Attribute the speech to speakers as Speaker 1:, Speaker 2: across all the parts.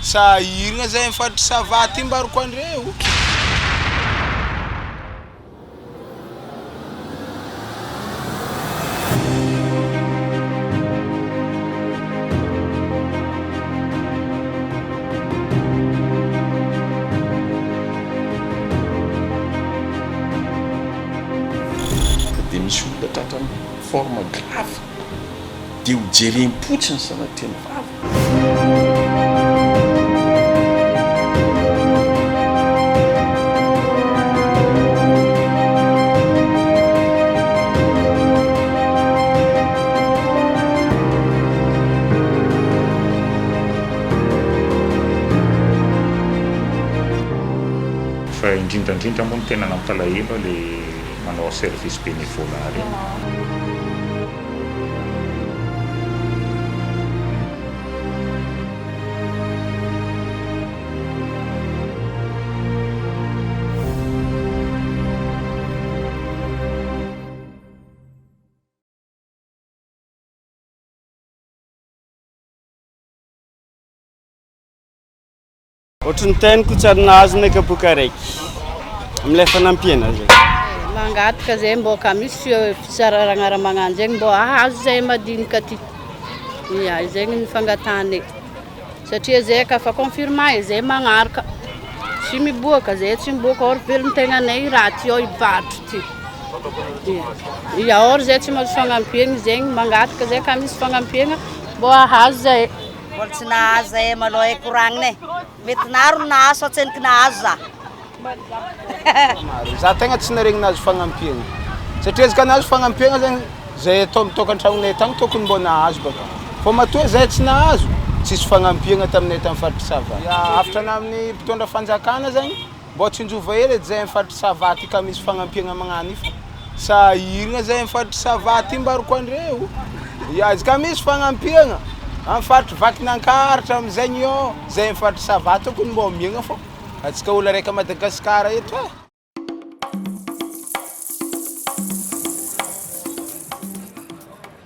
Speaker 1: Sa irigna zay mifatry Sava ty mbaroko andreo.
Speaker 2: Dia misy olona tratran'ny forme grave dia ho jerem-potsiny sanatriany vava.
Speaker 3: Fa indrindrandrindra moa no tena nampalahelo le manao service bénévolat reny.
Speaker 4: Ohatrany teniko tsy nahazo ny kapoka araiky amin'ilay fanampiana zay.
Speaker 5: Mangataka zay mboka misy fisararana raha magnano zegny mbo ahazo zay madinika ty. Ia, zegny ny fangatanay. Satria zay ka fa confirmer zay magnaraka. Tsy miboaka zay tsy miboaka or velon'ny tegnanay raha ty ao ivatro ty. Ia, or zay tsy mahazo fagnampiana zegny mangataka zay ka misy fagnampiana mbo ahazo zay.
Speaker 6: Mbola tsy nahazo zay maloha e koragniny. Mety naro nahazo fa tsy henoko nahazo za.
Speaker 1: Za tegna tsy naregny nahazo fagnampiana. Satria izy ka nahazo fagnampiana zegny zay atao mitokantragnonay tagny tokony mbo nahazo baka. Fa matoa zay tsy nahazo, tsisy fagnampiana taminay tamin'ny faritry Sava. Afatra namin'ny mpitondra fanjakana zegny mbo tsinjova hely zay mifaritry Sava ty ka misy fagnampiana magnano ifa. Sa irigna zay mifaritry Sava ty mbaroko andreo. Ia, izy ka misy fagnampiana mifaritry Vakinankaratra am'zegny io zay mifaritry Sava tokony mbo miagna fô. Atsika olo araiky Madagasikara eto e.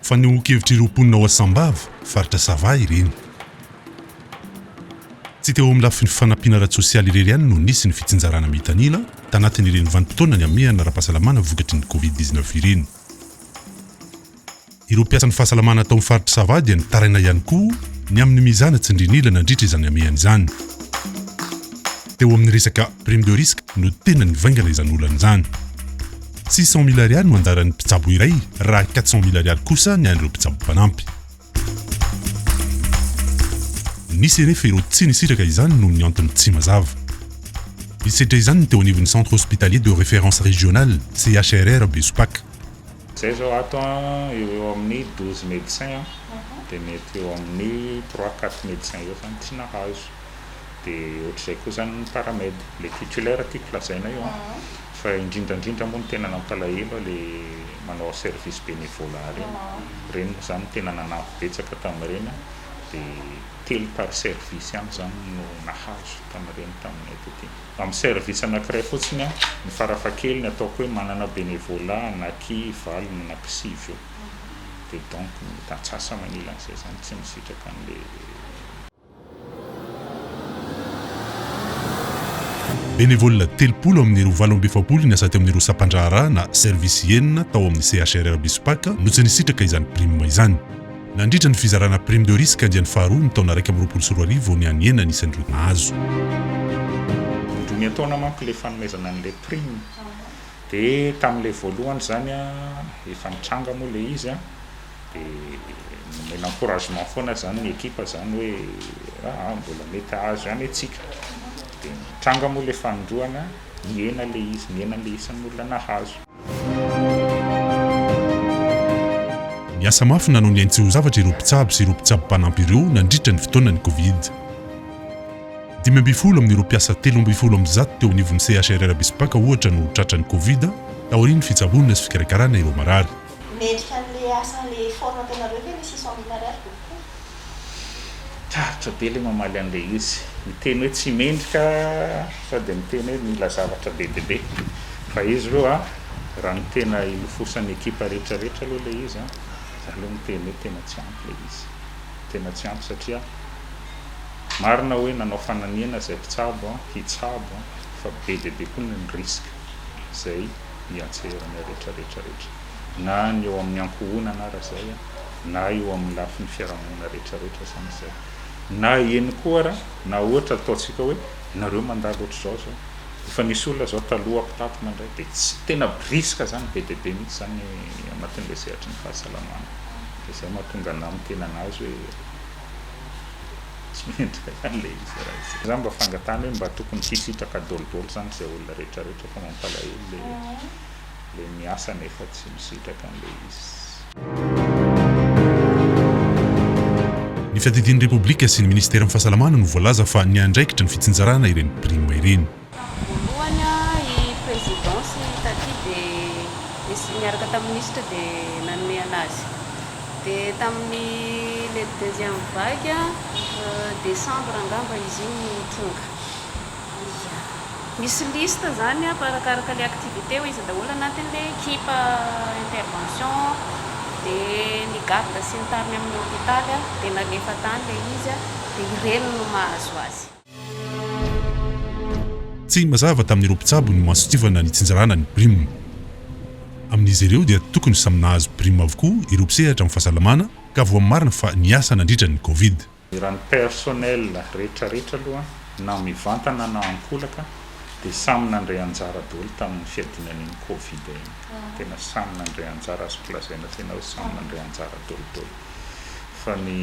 Speaker 7: Fanehoan-kevitry roapolona ao Asambava, faritra Sava ireny. Tsy teo amin'ny lafiny fanampiana ara-tsosialy irery ihany no nisy ny fitsinjarana mitanila tanatin'ireny vanim-potoana ny amin'ny ara-pahasalamana vokatry ny Covid-19 ireny. Ireo mpiasan'ny fahasalamana tao amin'ny faritra Sava dia nitaraina ihany koa ny amin'ny mizana tsindrinila nandritra izany amin'ny izany. Teo amin'ny resaka prime de risque no tena nivaingana izany olana izany. 600 000 ariary no andaran'ny mpitsabo iray raha 400 000 ariary kosa ny an'ireo mpitsabo mpanampy. Nisy rehefa ireo tsy nisitraka izany no ny antony tsy mazava. Isetra izany teo anivon'ny centre hospitalier de référence régionale CHRR Bespak.
Speaker 3: Zay zao ato eo amin'ny 12 médecins dia mety eo amin'ny 3-4 médecins eo zany tsy nahazo. Dia ohatr'izay koa zany ny paramède, le titulaire tiako lazaina io. Fa indrindrandrindra moa no tena nampalahelo le manao service bénévolat reny. Reny moa zany tena nanampy betsaka tamin'ireny dia telo par service ihany zany no nahazo tamin'ireny taminay taty. Amin'ny service anankiray fotsiny ny farafahakeliny ataoko hoe manana bénévolat anaky valo na anaky sivy eo. Dia donc tantsasa manila an'izay zany tsy misitraka an'le
Speaker 7: bénévole telopolo amin'ireo 7 ny asa teo amin'ireo sampandraharaha na service enina tao amin'ny CHRR Bespak no tsy nisitraka izany prime izany. Nandritra ny fizarana prime de risque andiany faharoa ny taona 2024 ny any enina anisan'ireo nahazo.
Speaker 3: Indromy ataona manko le fanomezana an'le prime. Dia tamin'le voalohany zany efa nitranga moa le izy dia nomena encouragement foana zany ny ekipa zany hoe mbola mety ahazo ihany antsika. Dia nitranga moa le fanondroana niena le izy, niena le isan'olona nahazo.
Speaker 7: Miasa mafy nanao ny ain-tsy ho zavatra ireo mpitsabo sy ireo mpitsabo mpanampy ireo nandritra ny fotoana ny Covid. 12 amin'ireo mpiasa 13 teo anivon'ny CHRR Bespak ohatra no tratran'ny Covid taorian'ny fitsaboana sy fikarakarana ireo marary.
Speaker 6: Mendrika an'le asan'le forme ataonareo ve le 600 000 ariary?
Speaker 3: Taratra be le mamaly an'le izy. Miteny hoe tsy mendrika fa dia miteny hoe mila zavatra be dia be. Fa izy aloha raha ny tena ilofosan'ny ekipa rehetrarehetra aloha le izy aloha miteny hoe tena tsy ampy le izy. Tena tsy ampy satria marina hoe nanao fananiana zay pitsabo hitsabo fa be dia be koa ny risque zay hiantserany rehetrarehetra na ny eo amin'ny ankohonana raha zay na eo amin'ny lafin'ny fiarahamonina rehetrarehetra samizay na eny koa raha na ohatra ataontsika hoe nareo mandalo ohatr'izao zao efa nisy olona zao taloha mpitaty mandray dia tsy tena briska zany be dia be mihitsy zany anatin'ilay sehatry ny fahasalamana dia zay mahatonga anahy mitena anazy hoe tsy mendrika an'ilay izy raha izy zany mba fangatany hoe mba tokony hisitraka dolodolo zany zay olona rehetrarehetra fa mampalahelo le miasa nefa tsy misitraka an'ilay izy.
Speaker 7: Ny fiadidian'ny Repoblika sy ny Ministera ny Fahasalamana no voalaza fa ny andraikitra ny fitsinjarana ireny prima ireny.
Speaker 5: Voalohany i présidence taty dia niaraka tamin'ny ministre dia nanome anazy. Dia tamin'ny le deuxième vague décembre angamba izy iny tonga. Misy liste zany arakaraka le activité ho izy daholo anatin'le équipe intervention dia ny garde sy ny tariny amin'ny hôpitaly dia nalefa tany le izy dia ireny no mahazo azy.
Speaker 7: Tsy mazava tamin'ireo mpitsabo no mahasotivana ny tsinjarana ny prime. Amin'izy ireo dia tokony samy nahazo prime avokoa ireo mpisehatra amin'ny fahasalamana ka voa marina fa niasa nandritra ny Covid.
Speaker 3: Raha ny personnel rehetrarehetra aloha na mivantana na ankolaka dia samy nandray anjara daholo tamin'ny fiadinan'iny Covid iny. Tena samy nandray anjara azo plazaina tena hoe samy nandray anjara daholo. Fa ny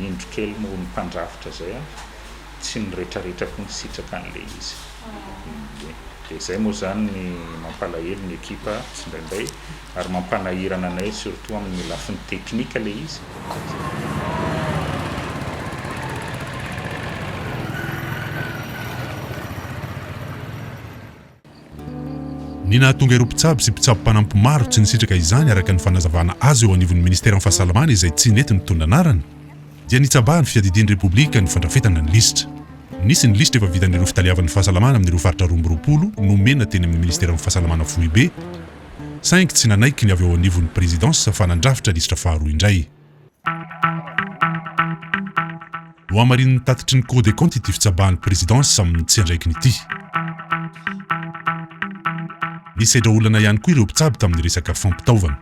Speaker 3: indro kely moa ny mpandrafitra zay tsy ny rehetrarehetra koa ny sitraka an'ilay izy. Dia izay moa zany ny mampalahelo ny ekipa tsy indraindray ary mampanahirana anay surtout amin'ny lafiny teknika ilay izy.
Speaker 7: Ny nahatonga ireo mpitsabo sy mpitsabo-panampy maro tsy nisitraka izany araka ny fanazavana azy eo anivon'ny Ministera ny Fahasalamana izay tsy nety nitondra anarana dia nitsabahan'ny fiadidian'ny Repoblika ny fandrafetana ny lisitra. Nisy ny lisitra efa vitan'ireo fitaliavan'ny fahasalamana amin'ireo faritra 12 nomena teny amin'ny Ministera ny Fahasalamana Foibe saingy tsy nanaiky ny avy eo anivon'ny présidence fa nandrafitra lisitra faharoa indray. Ho amarin'ny tatitry ny Cour des comptes ity fitsabahan'ny présidence amin'ny tsy andraiky nity. Nisedra olana ihany koa ireo mpitsabo tamin'ny resaka fampitaovana.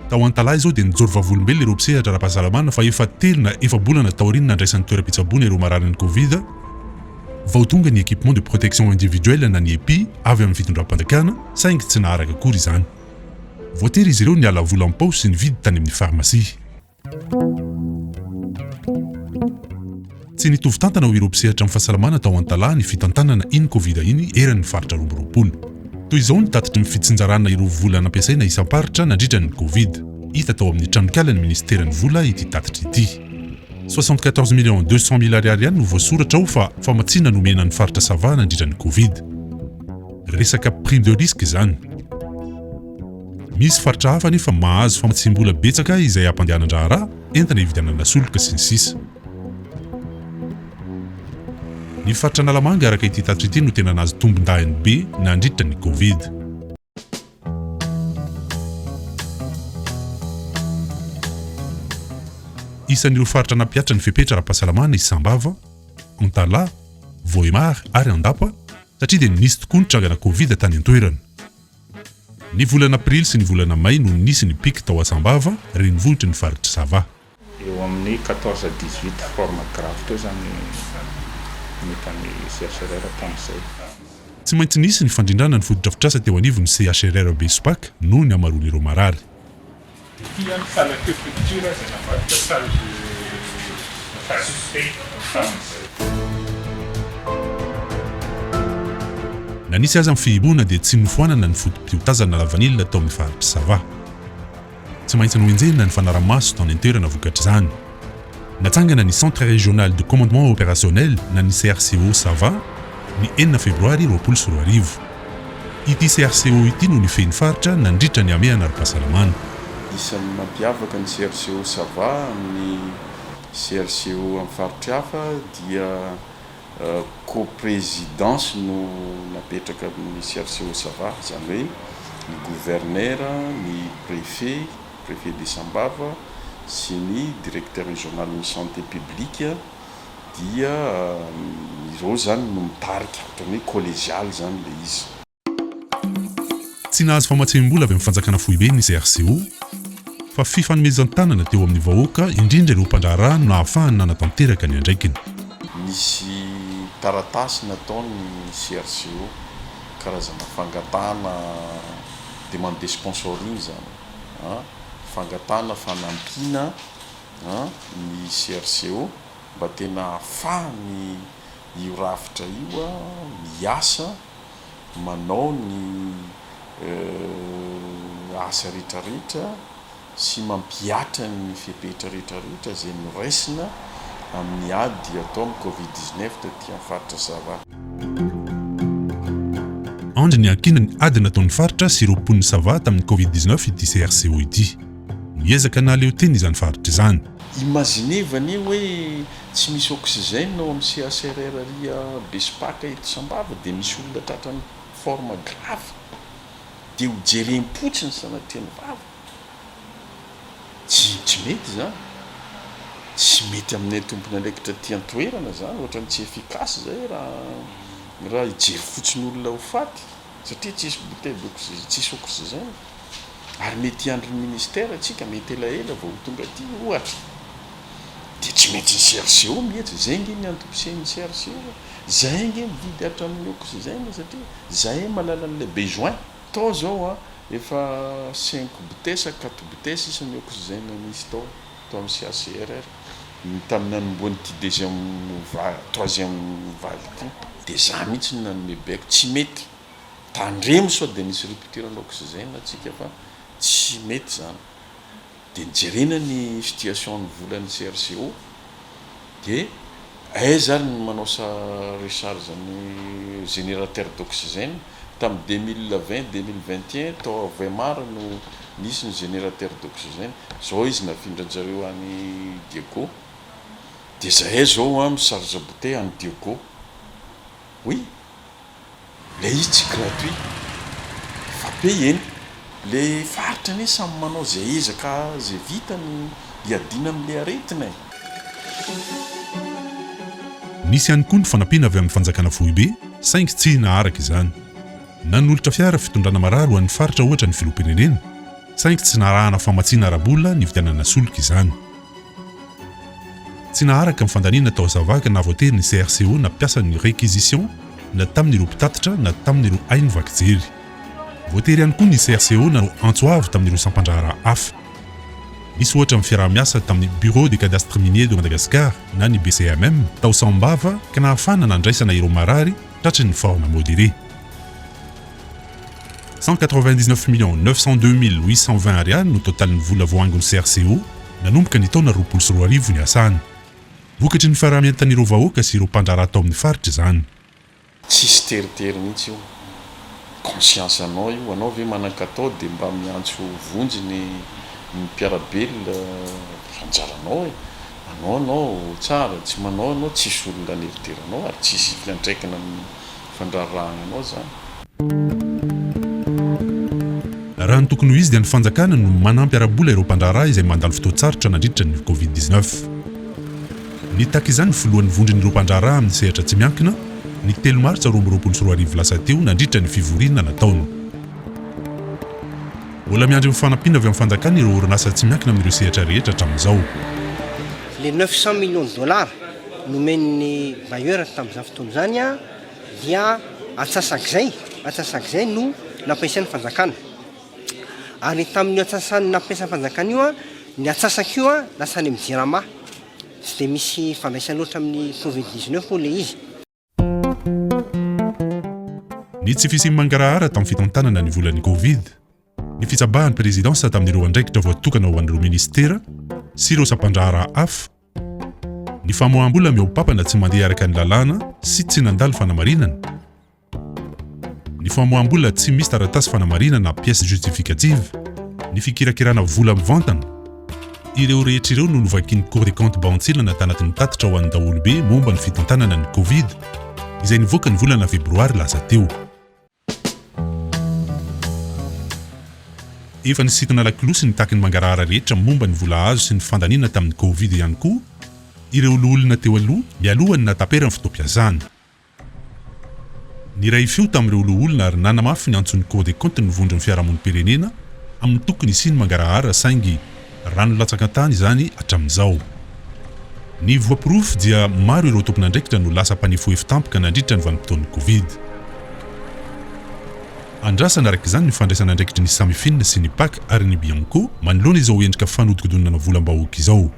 Speaker 7: Tao antalahy izao dia nijoro vavolombelona ireo mpisehatra ara-pahasalamana fa efa 3 na 4 bolana taoriny nandraisan'ny toeram-pitsaboana ireo mararany Covid vao tonga ny équipement de protection individuelle na ny EPI avy amin'ny fitondram-panjakana saingy tsy naharaka akory izany. Voatery izy ireo niala vola am-paosy sy nividy tany amin'ny farmasia. Tsy nitovy tantana ho ireo mpisehatra amin'ny fahasalamana tao antalahy ny fitantanana iny Covid iny eran'ny faritra 12. Toy izao ny tatitry ny fitsinjarana ireo vola nampiasaina isam-paritra nandritra ny Covid. Hita tao amin'ny tranokala ny Ministeran'ny Vola ity tatitra ity. 74,200,000 ariary no voasoratra ao fa famatsiana nomena ny faritra Sava nandritra ny Covid. Resaka prime de risque zany. Misy faritra hafa nefa mahazo famatsim-bola betsaka izay ampandehanan-draharaha entana hividianana solika sy ny sisa. Ny faritra Analamanga araka ity tatitra ity no tena nahazo tombon-dahany be nandritra ny Covid. Isan'ireo faritra nampiatra ny fepetra ara-pahasalamana i Sambava, Antala, Voimar ary Andapa satria dia nisy tokoa ny trangana Covid tany an-toerana. Ny volana Aprily sy ny volana May no nisy ny pic tao Sambava ary ny vohitry ny faritra Sava.
Speaker 3: Eo amin'ny 14 à 18 forme grave teo zany metany CHRR tamin'izay.
Speaker 7: Tsy maintsy nisy ny fandrindrana ny fotodrafitrasa teo anivon'ny CHRR Bespak noho ny amaroan'ireo marary.
Speaker 3: Ity any salle de culture zay navadika salle de suscité tamin'izay.
Speaker 7: Na nisy aza amin'ny fihiboana dia tsy nofoanana ny fotom-piotazana lavanilina tao amin'ny faritra Sava. Tsy maintsy noenjehina ny fanaramaso tao an-toerana vokatra izany. Natsangana ny centre régional de commandement opérationnel na ny CRCO Sava ny 9 febroary 2020. Ity CRCO ity no nifehy ny faritra nandritra ny amehana ara-pahasalamana.
Speaker 2: Isan'ny mampiavaka ny CRCO Sava amin'ny CRCO amin'ny faritra hafa dia coprésidence no napetraka amin'ny CRCO Sava, izany hoe ny gouverneur, ny préfet préfet de Sambava sy ny directeur régional ny santé publique dia ireo zany no mitarika ohatran'ny collégial zany le izy.
Speaker 7: Tsy nahazo famatsiam-bola avy amin'ny fanjakana foibe ny CRCO fa fifanomezan-tanana teo amin'ny vahoaka indrindra ireo mpandraharaha no ahafahany nanatanteraka ny andraikiny.
Speaker 2: Misy taratasy nataony CRCO karazana fangatana demande de sponsoring zany fangatana fanampiana ny CRCO mba tena ahafahany io rafitra io miasa manao ny asa rehetrarehetra sy mampiatra ny fipetra rehetrarehetra zay noraisina amin'ny ady atao amin'ny Covid-19 taty amin'ny faritra Sava.
Speaker 7: Andry ny ankina ny ady nataon'ny faritra sy roapolon'ny Sava tamin'ny Covid-19 ity CRCO ity. Niezaka naleo teny izany faritra izany.
Speaker 2: Imaginevany hoe tsy misy oxygène ao amin'ny CHRR ria Besipaka eto Sambava dia misy olona tratran'ny forme grave dia ho jerem-potsiny sanatriany vava. Tsy mety zany. Tsy mety amin'ny tompona andraikitra ty antoerana zany ohatrany tsy efficace zay raha hijery fotsiny olona ho faty satria tsisy bouteille d'oxygène, tsisy oxygène. Ary mety andro ny ministère atsika mety elaela vao tonga aty ohatra. Dia tsy mety ny CRCO mihetsy zay nge ny antom-pisehan'ny CRCO. Zay nge mividy hatramin'ny oxygène satria zay malala an'ilay besoin. Tao zao efa 5 bouteilles 4 bouteilles isan'ny oxygène misy tao amin'ny CHRR. Tamin'ny nanomboan'ity troisième vague ity dia za mihitsy ny nanomebeko tsy mety tandremo sao dia nisy rupture n'oxygène atsika fa tsy mety zany. Dia nijerena ny situation ny volan'ny CRCO dia zany ny manao recharge ny générateur d'oxygène tamin'ny 2020-2021 tao Vemara no nisy ny générateur d'oxygène. Zao izy nafindran-jareo any Diego dia zahay zao misarge bouteille any Diego. Oui, le izy tsy gratuit fa payeny. Le faritra ane samy manao zay ezaka zay vitany hiadina amin'le aretina.
Speaker 7: Nisy ihany koa ny fanampiana avy amin'ny fanjakana foibe saingy tsy naharaka izany. Nanolotra fiara fitondrana mararo ho an'ny faritra ohatra ny filoham-pirenena saingy tsy narahana famatsiana ara-bola ny vitanana solika izany. Tsy naharaka ny fandaniana tao Sava ka navoatery ny CRCO nampiasa ny réquisition na tamin'ireo mpitatitra na tamin'ireo ainy vakijery. Voatery ihany koa ny CRCO nanao antsoavy tamin'ireo sampandraharaha hafa. Nisy ohatra amin'ny fiaraha-miasa tamin'ny Bureau des cadastres miniers de Madagascar na ny BCMM tao Sambava ka nahafana nandraisana ireo marary tratry ny forme modérée. 199 902 820 ariary no total ny vola voangon'ny CRCO nanomboka ny taona 2024 ny asany. Vokatry ny fiarahamientan'ireo vahoaka sy ireo mpandraharaha tao amin'ny faritra izany.
Speaker 2: Tsisy teritery mihitsy io. Conscience anao io, anao ve manan-katao dia mba miantso vonjy ny mpiarabelona fanjaranao e. Anao tsara, tsy manao anao tsisy olona neriteranao ary tsisy fiantraikana amin'ny fandraharahana anao zany.
Speaker 7: Raha ny tokony ho izy dia ny fanjakana no manampy ara-bola ireo mpandraharaha izay mandalo fotoan-tsarotra nandritra ny Covid-19. Nitaka izany filohan'ny vondron'ireo mpandraharaha amin'ny sehatra tsy miankina ny 3 Martsa 2024 lasa teo nandritra ny fivoriana nataony. Mbola miandry mifanampiana avy amin'ny fanjakana ireo orinasa tsy miankina amin'ireo sehatra rehetra hatramin'izao.
Speaker 8: Les 900 millions de dollars nomen'ny bailleur tamin'izany fotoana izany dia atsasak'izay no nampiasain'ny fanjakana. Ary tamin'ny atsasany nampiasan'ny fanjakana io ny atsasak' io lasa ny mijirama. Tsy dia misy fandraisany loatra amin'ny Covid-19 moa le izy.
Speaker 7: Ny tsy fisiany mangarahara tamin'ny fitantanana ny volan'ny Covid. Ny fitsabahan'ny présidence tamin'ireo andraikitra voatokana ho an'ireo ministera sy ireo sampandraharaha hafa. Ny famoaham-bola mihoapapana tsy mandeha araka ny lalàna sy tsy nandalo fanamarinana. Ny famoaham-bola tsy misy taratasy fanamarinana pièce justificative. Ny fikirakirana vola mivantana. Ireo rehetra ireo no novakian'ny Cour des comptes Bantsilana tanatin'ny tatitra ho an'ny daholobe momba ny fitantanana ny Covid izay nivoaka ny volana Febroary lasa teo. Efa nisitana lakolosy ny taky ny mangarahara rehetra momba ny vola azo sy ny fandaniana tamin'ny Covid ihany koa, ireo olona teo aloha mialohany nataperany fotoam-piazana. Ny ray fio tamin'ireo olona ary nanamafy ny antsony Cour des comptes ny vondron'ny fiarahamonim-pirenena amin'ny tokony sy ny mangarahara saingy rano latsaka-tany izany hatramin'izao. Ny voapirofo dia maro ireo tompon'andraikitra no lasa mpanefo eftampoka nandritra ny vanim-potoan'ny Covid. Andrasana araka izany ny fandraisana andraikitry ny Samifinina sy ny Pâques ary ny Bianco manoloana izao endrika fanodikodonana volam-bahoaka izao.